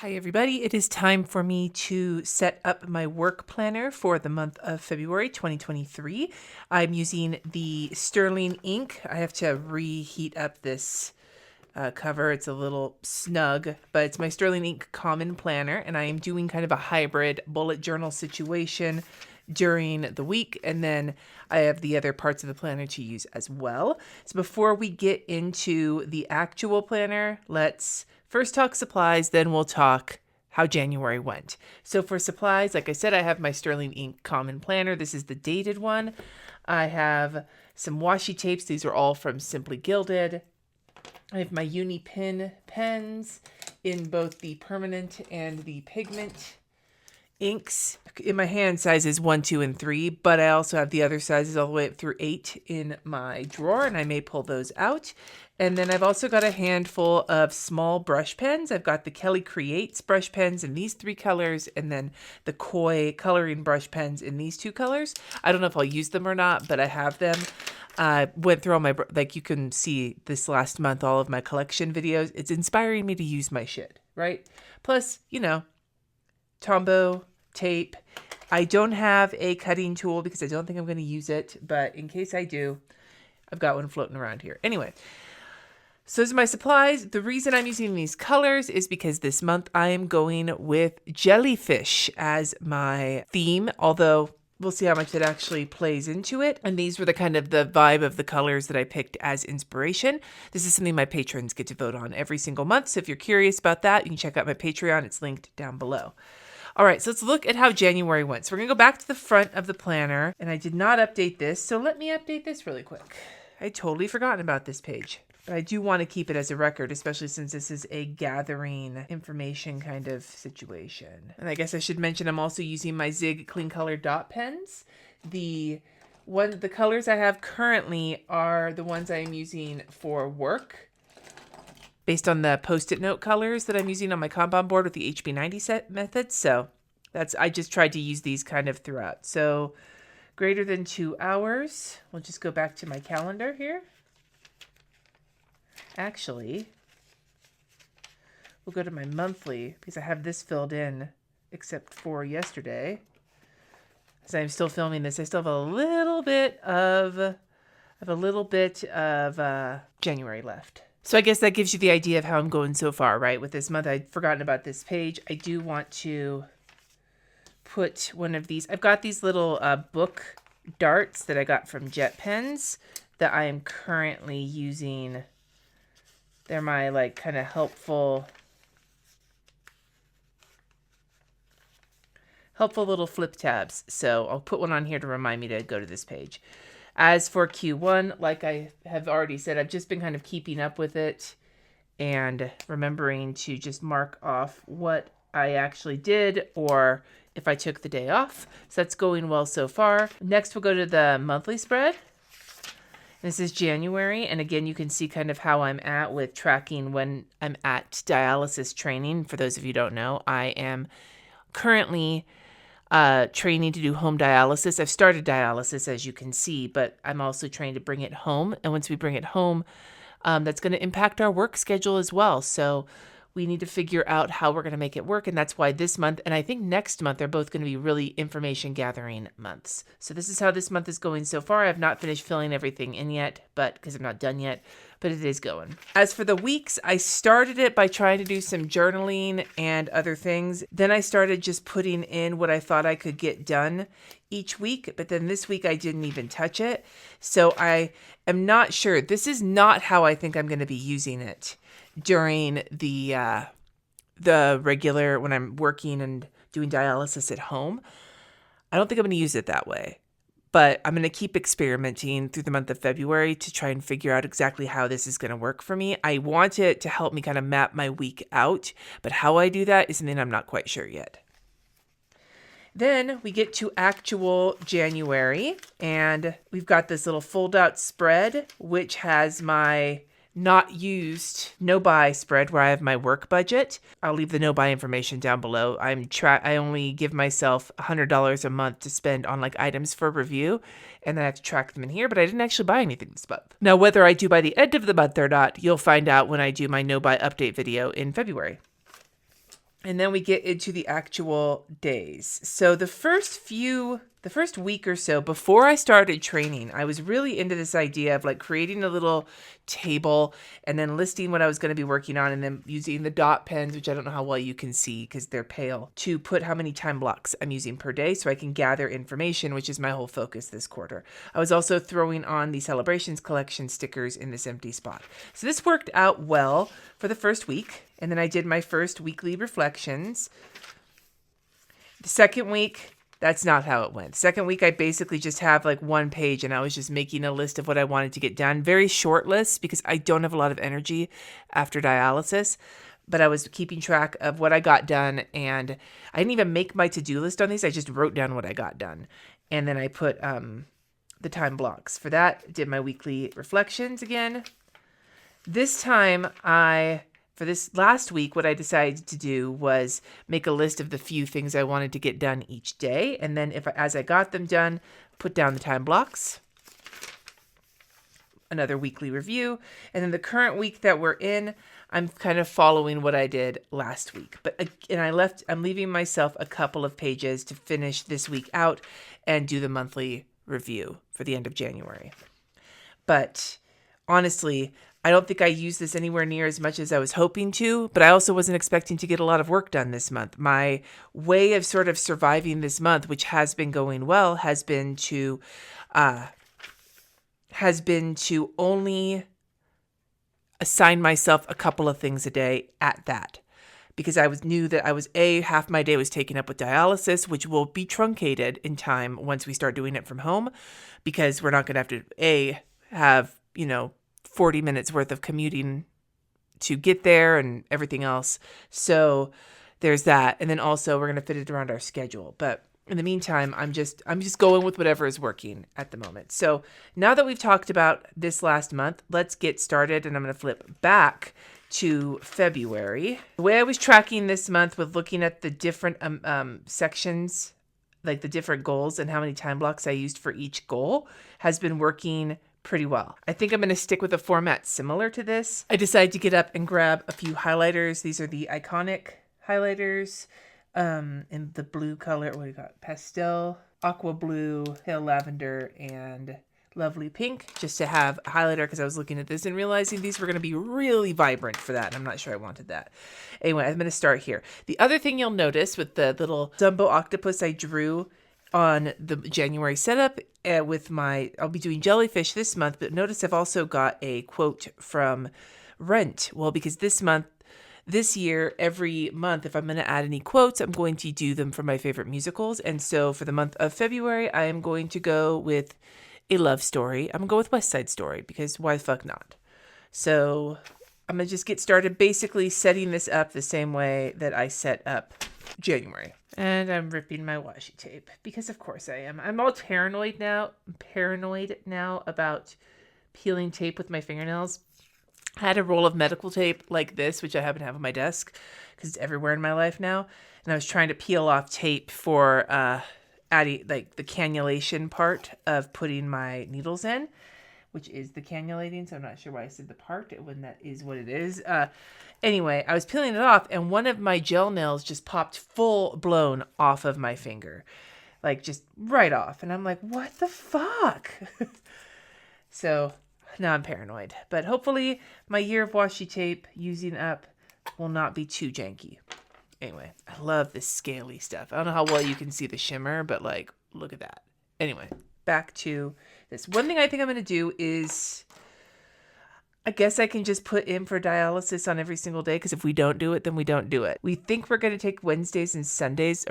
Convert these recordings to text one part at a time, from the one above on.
Hi everybody, it is time for me to set up my work planner for the month of February 2023. I'm using the Sterling ink. I have to reheat up this cover. It's a little snug, but it's my Sterling ink common planner, and I am doing kind of a hybrid bullet journal situation during the week, and then I have the other parts of the planner to use as well. So before we get into the actual planner, let's first talk supplies, then we'll talk how January went. So for supplies, like I said, I have my Sterling ink common planner. This is the dated one. I have some washi tapes. These are all from Simply Gilded. I have my Uni Pen pens in both the permanent and the pigment inks. In my hand, sizes 1, 2, and 3, but I also have the other sizes all the way up through 8 in my drawer, and I may pull those out. And then I've also got a handful of small brush pens. I've got the Kelly Creates brush pens in these 3 colors, and then the Koi coloring brush pens in these 2 colors. I don't know if I'll use them or not, but I have them. I went through all my, like you can see this last month, all of my collection videos. It's inspiring me to use my shit, right? Plus, Tombow tape. I don't have a cutting tool because I don't think I'm going to use it, but in case I do, I've got one floating around here. Anyway, so those are my supplies. The reason I'm using these colors is because this month I am going with jellyfish as my theme, although we'll see how much that actually plays into it. And these were the kind of the vibe of the colors that I picked as inspiration. This is something my patrons get to vote on every single month. So if you're curious about that, you can check out my Patreon. It's linked down below. All right, so let's look at how January went. So we're going to go back to the front of the planner, and I did not update this, so let me update this really quick. I had totally forgotten about this page, but I do want to keep it as a record, especially since this is a gathering information kind of situation. And I guess I should mention I'm also using my Zig Clean Color dot pens. The colors I have currently are the ones I am using for work, based on the Post-it note colors that I'm using on my compound board with the HB90 set method. So I just tried to use these kind of throughout. So greater than 2 hours. We'll just go back to my calendar here. Actually, we'll go to my monthly because I have this filled in except for yesterday. As I'm still filming this, I still have a little bit of January left. So I guess that gives you the idea of how I'm going so far, right? With this month, I'd forgotten about this page. I do want to put one of these. I've got these little book darts that I got from Jet Pens that I am currently using. They're my kind of helpful little flip tabs. So I'll put one on here to remind me to go to this page. As for Q1, like I have already said, I've just been kind of keeping up with it and remembering to just mark off what I actually did or if I took the day off. So that's going well so far. Next, we'll go to the monthly spread. This is January, and again, you can see kind of how I'm at with tracking when I'm at dialysis training. For those of you who don't know, I am currently training to do home dialysis. I've started dialysis, as you can see, but I'm also trying to bring it home. And once we bring it home, that's going to impact our work schedule as well. So we need to figure out how we're going to make it work. And that's why this month, and I think next month, are both going to be really information gathering months. So this is how this month is going so far. I have not finished filling everything in yet, but because I'm not done yet, but it is going. As for the weeks, I started it by trying to do some journaling and other things. Then I started just putting in what I thought I could get done each week, but then this week I didn't even touch it. So I am not sure. This is not how I think I'm going to be using it during the regular, when I'm working and doing dialysis at home. I don't think I'm going to use it that way. But I'm going to keep experimenting through the month of February to try and figure out exactly how this is going to work for me. I want it to help me kind of map my week out, but how I do that is something I'm not quite sure yet. Then we get to actual January, and we've got this little fold-out spread, which has my not used no-buy spread where I have my work budget. I'll leave the no-buy information down below. I only give myself $100 a month to spend on items for review, and then I have to track them in here, but I didn't actually buy anything this month. Now, whether I do by the end of the month or not, you'll find out when I do my no-buy update video in February. And then we get into the actual days. So the first week or so before I started training, I was really into this idea of like creating a little table and then listing what I was going to be working on, and then using the dot pens, which I don't know how well you can see because they're pale, to put how many time blocks I'm using per day so I can gather information, which is my whole focus this quarter. I was also throwing on the Celebrations collection stickers in this empty spot. So this worked out well for the first week. And then I did my first weekly reflections. The second week, that's not how it went. The second week, I basically just have like one page, and I was just making a list of what I wanted to get done. Very short list because I don't have a lot of energy after dialysis, but I was keeping track of what I got done, and I didn't even make my to-do list on these. I just wrote down what I got done. And then I put the time blocks. For that, did my weekly reflections again. This time, for this last week, what I decided to do was make a list of the few things I wanted to get done each day. And then as I got them done, put down the time blocks, another weekly review. And then the current week that we're in, I'm kind of following what I did last week. I'm leaving myself a couple of pages to finish this week out and do the monthly review for the end of January. But honestly, I don't think I used this anywhere near as much as I was hoping to, but I also wasn't expecting to get a lot of work done this month. My way of sort of surviving this month, which has been going well, has been to only assign myself a couple of things a day at that. Because I knew that half my day was taken up with dialysis, which will be truncated in time once we start doing it from home, because we're not going to have to have 40 minutes worth of commuting to get there and everything else. So there's that. And then also we're going to fit it around our schedule. But in the meantime, I'm just going with whatever is working at the moment. So now that we've talked about this last month, let's get started. And I'm going to flip back to February. The way I was tracking this month with looking at the different sections, like the different goals and how many time blocks I used for each goal, has been working pretty well. I think I'm going to stick with a format similar to this. I decided to get up and grab a few highlighters. These are the iconic highlighters in the blue color. What do you got? Pastel, aqua blue, pale lavender, and lovely pink, just to have a highlighter, because I was looking at this and realizing these were going to be really vibrant for that, and I'm not sure I wanted that. Anyway, I'm going to start here. The other thing you'll notice with the little Dumbo octopus I drew on the January setup I'll be doing jellyfish this month, but notice I've also got a quote from Rent. Well, because this year, every month, if I'm going to add any quotes, I'm going to do them for my favorite musicals. And so for the month of February, I am going to go with a love story. I'm going to go with West Side Story, because why the fuck not? So I'm going to just get started basically setting this up the same way that I set up January. And I'm ripping my washi tape, because of course I am. I'm all paranoid now. About peeling tape with my fingernails. I had a roll of medical tape like this, which I happen to have on my desk because it's everywhere in my life now. And I was trying to peel off tape for adding like the cannulation part of putting my needles in, which is the cannulating. So I'm not sure why I said the part when that is what it is. Anyway, I was peeling it off, and one of my gel nails just popped full blown off of my finger, like just right off. And I'm like, what the fuck? So now I'm paranoid, but hopefully my year of washi tape using up will not be too janky. Anyway, I love this scaly stuff. I don't know how well you can see the shimmer, but like, look at that. Anyway, back to this. One thing I think I'm going to do is, I guess I can just put in for dialysis on every single day, because if we don't do it, then we don't do it. We think we're going to take Wednesdays and Saturdays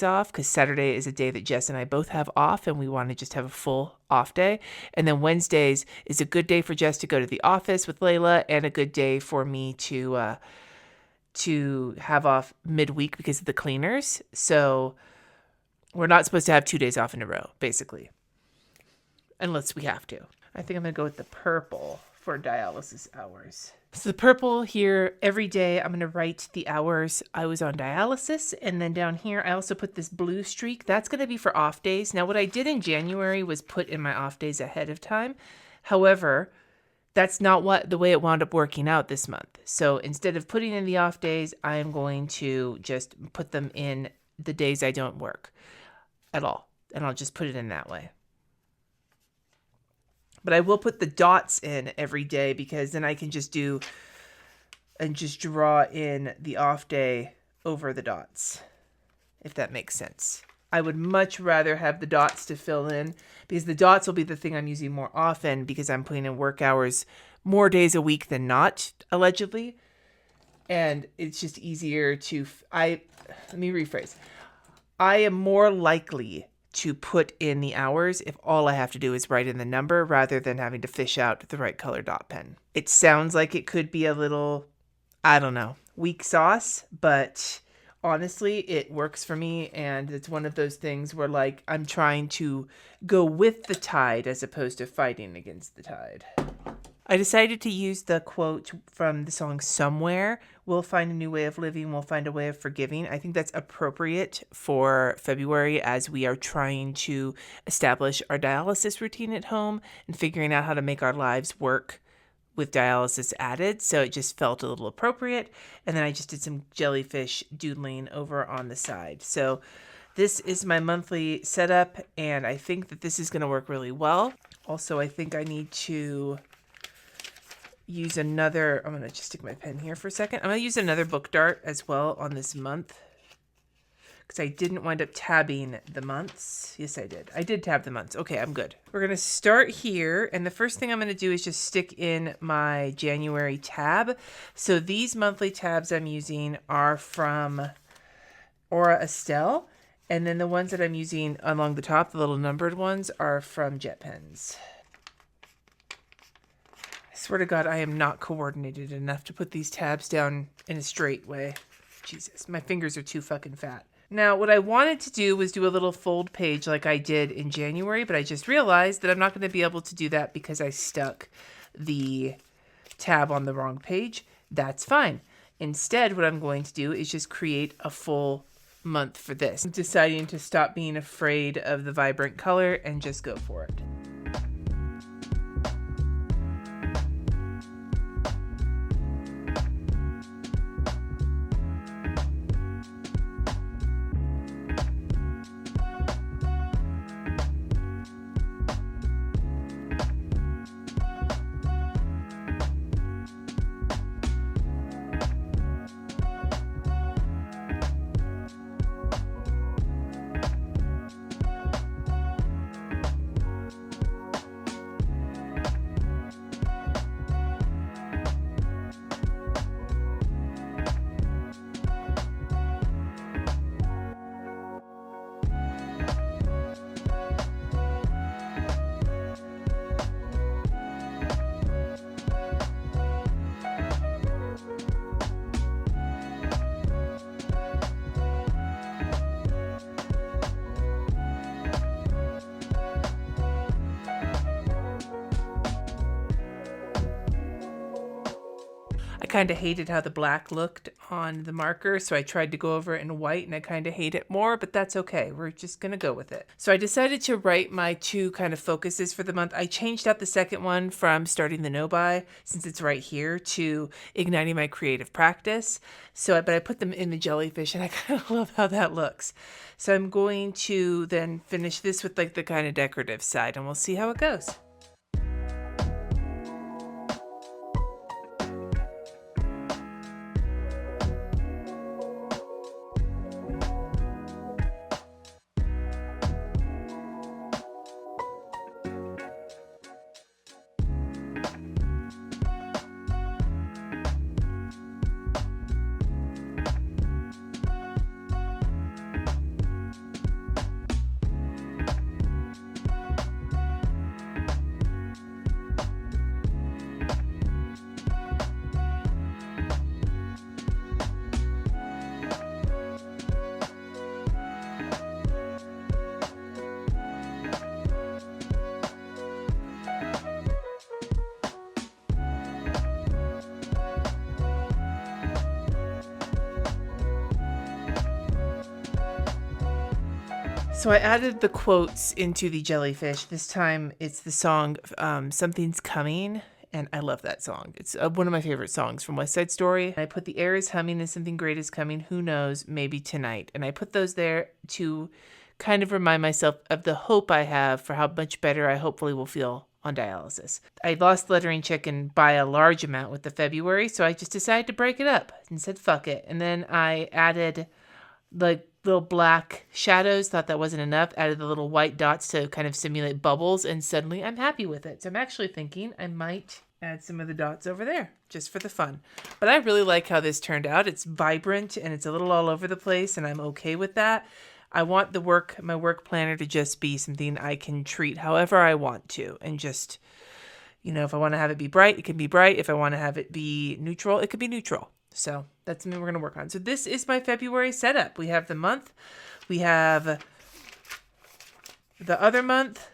off, because Saturday is a day that Jess and I both have off, and we want to just have a full off day. And then Wednesdays is a good day for Jess to go to the office with Layla, and a good day for me to have off midweek because of the cleaners. So we're not supposed to have 2 days off in a row, basically, unless we have to. I think I'm going to go with the purple for dialysis hours. So the purple here, every day I'm going to write the hours I was on dialysis. And then down here, I also put this blue streak. That's going to be for off days. Now, what I did in January was put in my off days ahead of time. However, that's not the way it wound up working out this month. So instead of putting in the off days, I am going to just put them in the days I don't work at all. And I'll just put it in that way. But I will put the dots in every day, because then I can just draw in the off day over the dots, if that makes sense. I would much rather have the dots to fill in, because the dots will be the thing I'm using more often, because I'm putting in work hours more days a week than not, allegedly. And it's just easier let me rephrase. I am more likely to put in the hours if all I have to do is write in the number, rather than having to fish out the right color dot pen. It sounds like it could be a little, I don't know, weak sauce, but honestly, it works for me. And it's one of those things where, like, I'm trying to go with the tide as opposed to fighting against the tide. I decided to use the quote from the song Somewhere. We'll find a new way of living. We'll find a way of forgiving. I think that's appropriate for February, as we are trying to establish our dialysis routine at home and figuring out how to make our lives work with dialysis added. So it just felt a little appropriate. And then I just did some jellyfish doodling over on the side. So this is my monthly setup, and I think that this is going to work really well. Also, I think I need to use another, I'm going to just stick my pen here for a second. I'm going to use another book dart as well on this month, because I didn't wind up tabbing the months. Yes, I did. I did tab the months. Okay, I'm good. We're going to start here, and the first thing I'm going to do is just stick in my January tab. So these monthly tabs I'm using are from Aura Estelle, and then the ones that I'm using along the top, the little numbered ones, are from JetPens. I swear to God, I am not coordinated enough to put these tabs down in a straight way. Jesus, my fingers are too fucking fat. Now, what I wanted to do was do a little fold page like I did in January, but I just realized that I'm not going to be able to do that because I stuck the tab on the wrong page. That's fine. Instead, what I'm going to do is just create a full month for this. I'm deciding to stop being afraid of the vibrant color and just go for it. Kind of hated how the black looked on the marker, so I tried to go over it in white, and I kind of hate it more, but that's okay. We're just gonna go with it. So I decided to write my two kind of focuses for the month. I changed out the second one from starting the no-buy, since it's right here, to igniting my creative practice. But I put them in the jellyfish, and I kind of love how that looks. So I'm going to then finish this with like the kind of decorative side, and we'll see how it goes. So I added the quotes into the jellyfish. This time it's the song Something's Coming. And I love that song. It's one of my favorite songs from West Side Story. I put The Air is Humming and Something Great is Coming. Who knows? Maybe Tonight. And I put those there to kind of remind myself of the hope I have for how much better I hopefully will feel on dialysis. I lost Lettering Chicken by a large amount with the February, so I just decided to break it up and said fuck it. And then I added the little black shadows, thought that wasn't enough, added the little white dots to kind of simulate bubbles, and suddenly I'm happy with it. So I'm actually thinking I might add some of the dots over there just for the fun. But I really like how this turned out. It's vibrant and it's a little all over the place, and I'm okay with that. I want my work planner to just be something I can treat however I want to, and just, if I want to have it be bright, it can be bright. If I want to have it be neutral, it could be neutral. So that's something we're going to work on. So this is my February setup. We have the month. We have the other month.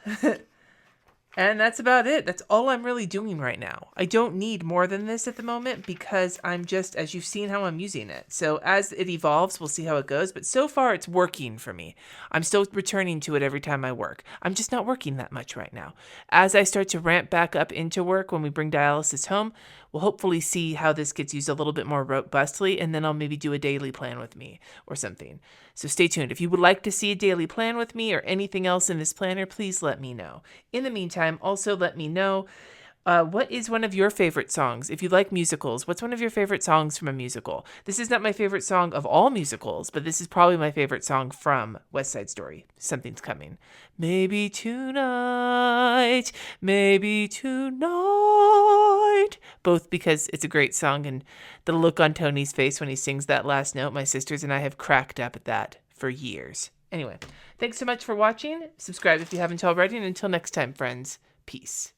And that's about it. That's all I'm really doing right now. I don't need more than this at the moment because I'm just, as you've seen how I'm using it. So as it evolves, we'll see how it goes. But so far, it's working for me. I'm still returning to it every time I work. I'm just not working that much right now. As I start to ramp back up into work when we bring dialysis home, we'll hopefully see how this gets used a little bit more robustly, and then I'll maybe do a daily plan with me or something. So stay tuned. If you would like to see a daily plan with me or anything else in this planner, please let me know. In the meantime, also let me know what is one of your favorite songs. If you like musicals, what's one of your favorite songs from a musical? This is not my favorite song of all musicals, but this is probably my favorite song from West Side Story. Something's Coming. Maybe tonight, maybe tonight. Both because it's a great song, and the look on Tony's face when he sings that last note, my sisters and I have cracked up at that for years. Anyway, thanks so much for watching. Subscribe if you haven't already, and until next time, friends, peace.